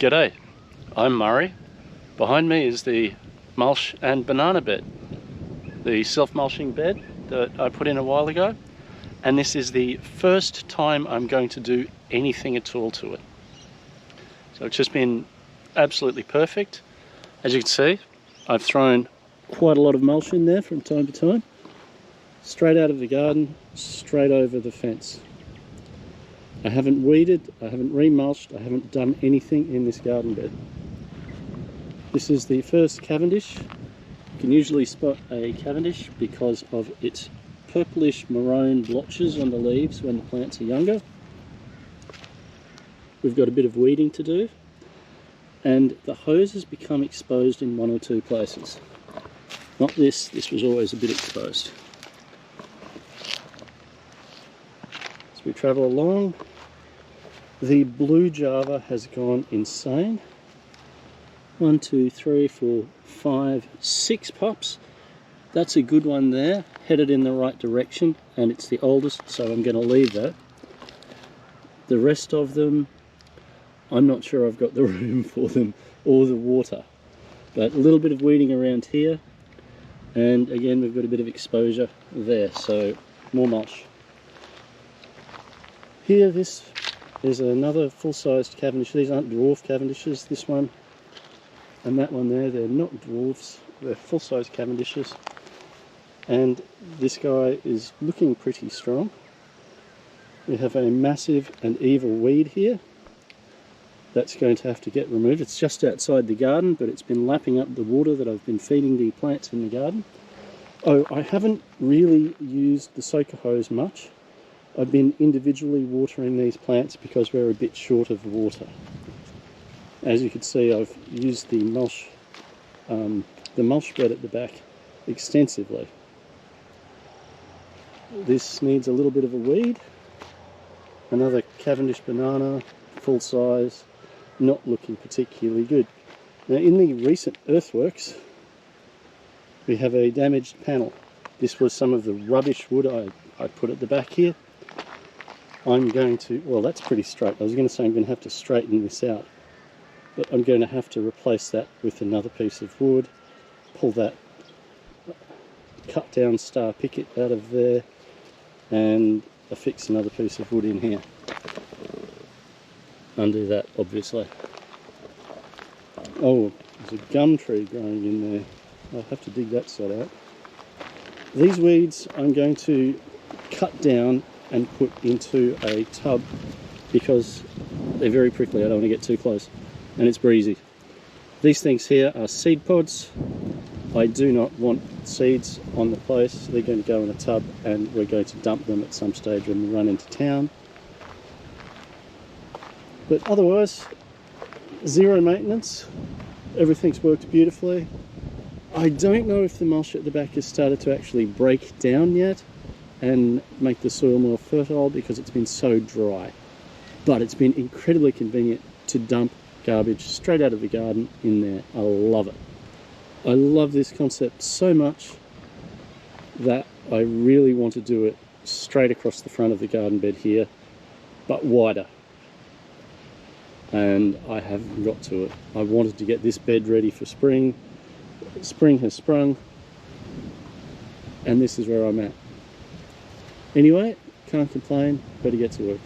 G'day, I'm Murray. Behind me is the mulch and banana bed, the self-mulching bed that I put in a while ago, and this is the first time I'm going to do anything at all to it. So it's just been absolutely perfect. As you can see, I've thrown quite a lot of mulch in there from time to time, straight out of the garden, straight over the fence. I haven't weeded, I haven't remulched, I haven't done anything in this garden bed. This is the first Cavendish. You can usually spot a Cavendish because of its purplish maroon blotches on the leaves when the plants are younger. We've got a bit of weeding to do, and the hose has become exposed in one or two places. Not this, this was always a bit exposed. As we travel along, the blue Java has gone insane. 1, 2, 3, 4, 5, 6 pups. That's a good one there, headed in the right direction, and it's the oldest, so I'm going to leave that. The rest of them, I'm not sure I've got the room for them or the water. But a little bit of weeding around here, and again we've got a bit of exposure there, so more mulch. Here this is another full-sized Cavendish. These aren't dwarf Cavendishes, this one and that one there, they're not dwarfs, they're full-size Cavendishes. And this guy is looking pretty strong. We have a massive and evil weed here that's going to have to get removed. It's just outside the garden, but it's been lapping up the water that I've been feeding the plants in the garden. Oh, I haven't really used the soaker hose much. I've been individually watering these plants because we're a bit short of water. As you can see, I've used the mulch bed at the back extensively. This needs a little bit of a weed. Another Cavendish banana, full size, not looking particularly good. Now in the recent earthworks, we have a damaged panel. This was some of the rubbish wood I put at the back here. I'm going to, well, that's pretty straight. I was going to say I'm going to have to straighten this out, but I'm going to have to replace that with another piece of wood, pull that cut down star picket out of there, and affix another piece of wood in here. Undo that, obviously. Oh, there's a gum tree growing in there. I'll have to dig that sort out. These weeds I'm going to cut down and put into a tub because they're very prickly. I don't want to get too close, and it's breezy. These things here are seed pods. I do not want seeds on the place. They're going to go in a tub, and we're going to dump them at some stage when we run into town. But otherwise, zero maintenance. Everything's worked beautifully. I don't know if the mulch at the back has started to actually break down yet and make the soil more fertile because it's been so dry. But it's been incredibly convenient to dump garbage straight out of the garden in there. I love it. I love this concept so much that I really want to do it straight across the front of the garden bed here, but wider. And I haven't got to it. I wanted to get this bed ready for spring. Spring has sprung, and this is where I'm at. Anyway, can't complain, better get to work.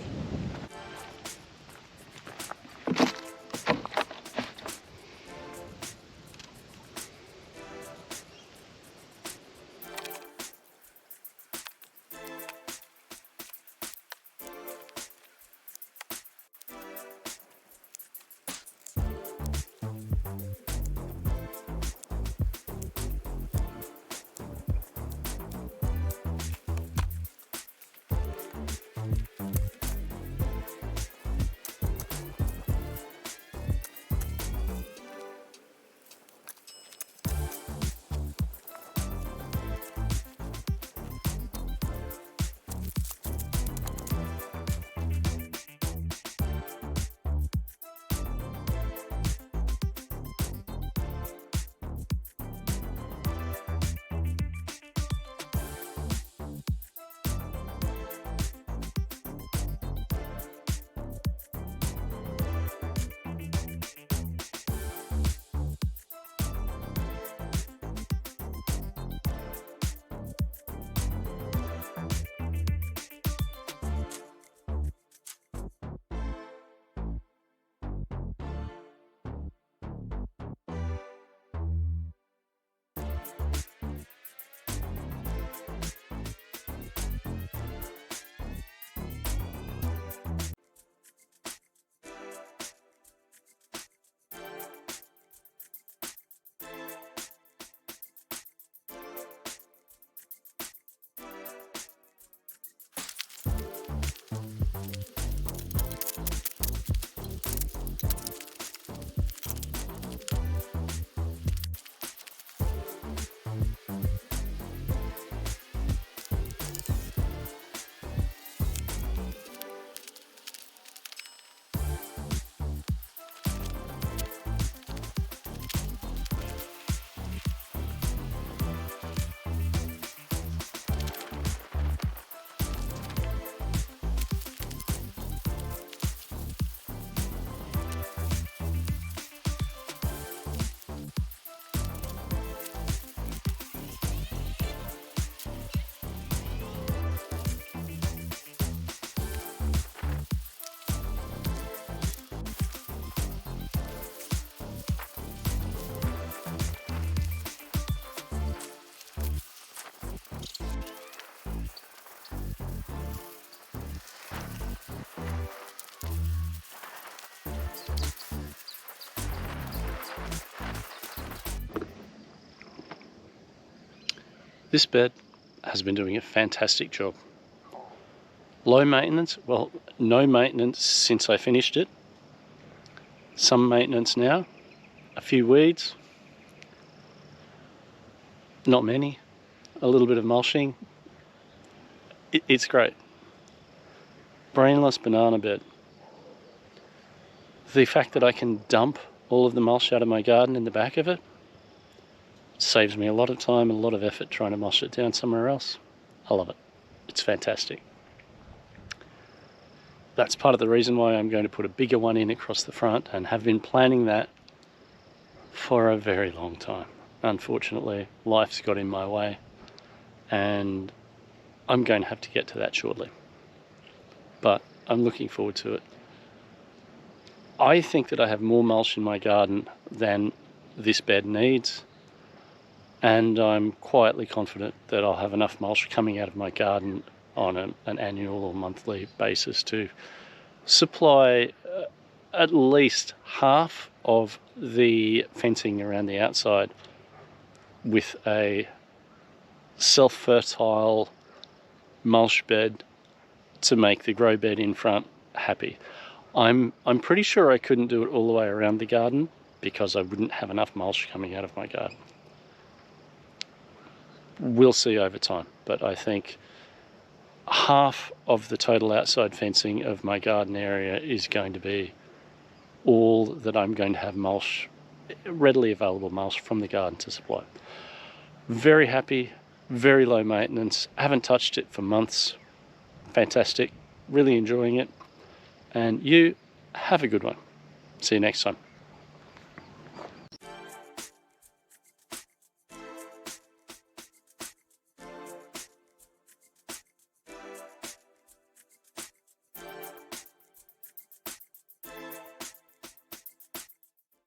This bed has been doing a fantastic job. Low maintenance, well, no maintenance since I finished it. Some maintenance now, a few weeds, not many, a little bit of mulching. It's great. Brainless banana bed. The fact that I can dump all of the mulch out of my garden in the back of it saves me a lot of time and a lot of effort trying to mulch it down somewhere else. I love it. It's fantastic. That's part of the reason why I'm going to put a bigger one in across the front, and have been planning that for a very long time. Unfortunately, life's got in my way, and I'm going to have to get to that shortly. But I'm looking forward to it. I think that I have more mulch in my garden than this bed needs, and I'm quietly confident that I'll have enough mulch coming out of my garden on an annual or monthly basis to supply at least half of the fencing around the outside with a self-fertile mulch bed to make the grow bed in front happy. I'm pretty sure I couldn't do it all the way around the garden because I wouldn't have enough mulch coming out of my garden. We'll see over time, but I think half of the total outside fencing of my garden area is going to be all that I'm going to have mulch, readily available mulch from the garden to supply. Very happy, very low maintenance, haven't touched it for months. Fantastic, really enjoying it. And you have a good one. See you next time.